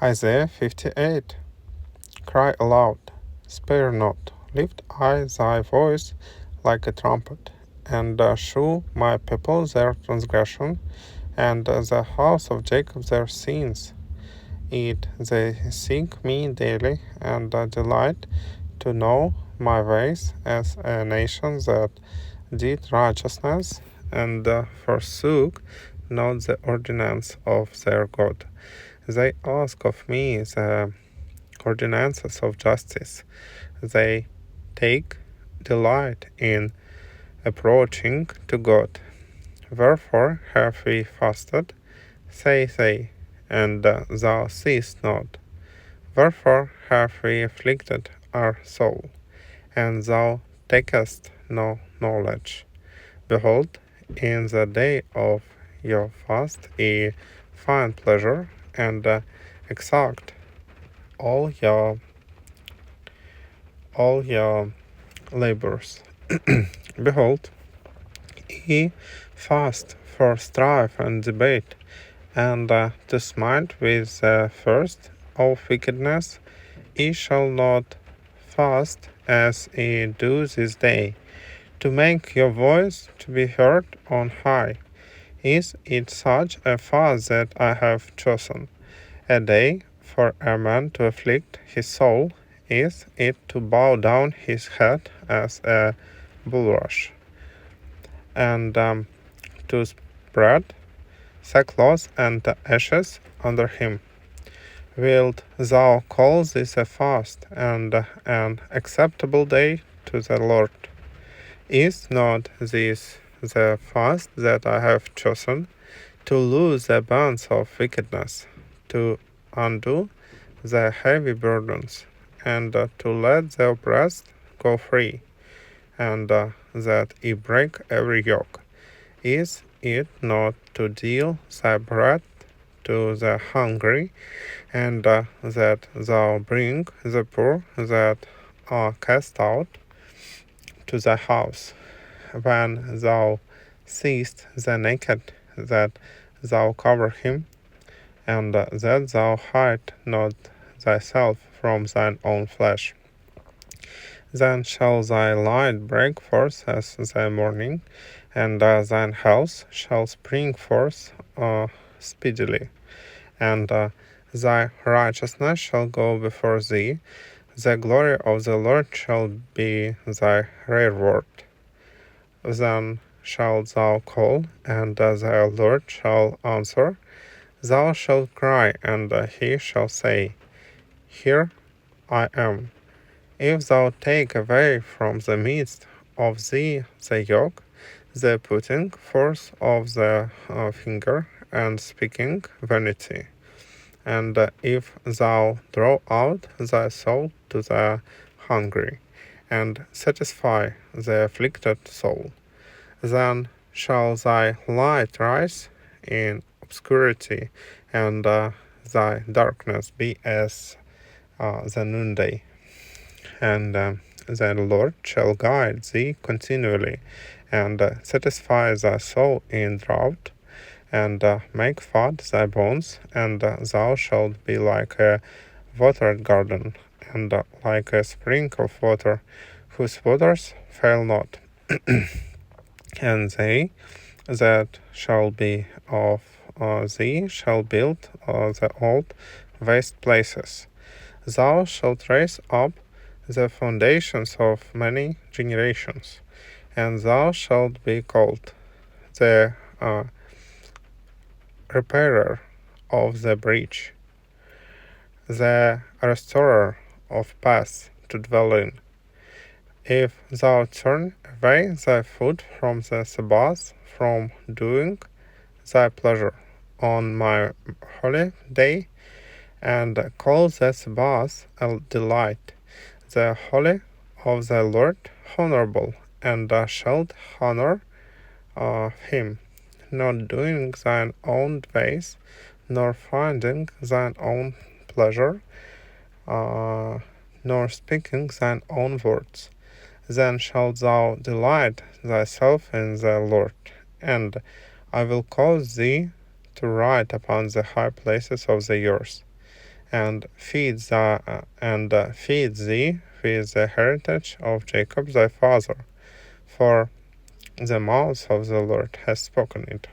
Isaiah 58. Cry aloud, spare not, lift high thy voice like a trumpet, and shew my people their transgression, and the house of Jacob their sins. They seek me daily, and delight to know my ways, as a nation that did righteousness, and forsook not the ordinance of their God. They ask of me the ordinances of justice. They take delight in approaching to God. Wherefore have we fasted, say they, and thou seest not. Wherefore have we afflicted our soul, and thou takest no knowledge. Behold, in the day of your fast ye find pleasure, and exact all your labors. Behold, ye fast for strife and debate, and to smite with the first of wickedness. Ye shall not fast as ye do this day, to make your voice to be heard on high. Is it such a fast that I have chosen, a day for a man to afflict his soul? Is it to bow down his head as a bulrush, and to spread sackcloth and ashes under him? Wilt thou call this a fast and an acceptable day to the Lord? Is not this the fast that I have chosen, to loose the bands of wickedness, to undo the heavy burdens, and to let the oppressed go free, and that ye break every yoke? Is it not to deal thy bread to the hungry, and that thou bring the poor that are cast out to thy house? When thou seest the naked, that thou cover him, and that thou hide not thyself from thine own flesh. Then shall thy light break forth as the morning, and thine health shall spring forth speedily, and thy righteousness shall go before thee. The glory of the Lord shall be thy reward. Then shalt thou call, and the Lord shall answer. Thou shalt cry, and he shall say, Here I am. If thou take away from the midst of thee the yoke, the putting forth of the finger, and speaking vanity, and if thou draw out thy soul to the hungry, and satisfy the afflicted soul, then shall thy light rise in obscurity, and thy darkness be as the noonday. And the Lord shall guide thee continually, and satisfy thy soul in drought, and make fat thy bones, and thou shalt be like a watered garden, and like a spring of water, whose waters fail not. And they that shall be of thee shall build the old waste places. Thou shalt raise up the foundations of many generations, and thou shalt be called the repairer of the breach, the restorer of paths to dwell in. If thou turn away thy foot from the Sabbath, from doing thy pleasure on my holy day, and call the Sabbath a delight, the holy of the Lord honorable, and thou shalt honor him, not doing thine own ways, nor finding thine own pleasure, nor speaking thine own words. Then shalt thou delight thyself in the Lord, and I will cause thee to ride upon the high places of the earth, and feed thee with the heritage of Jacob thy father, for the mouth of the Lord has spoken it.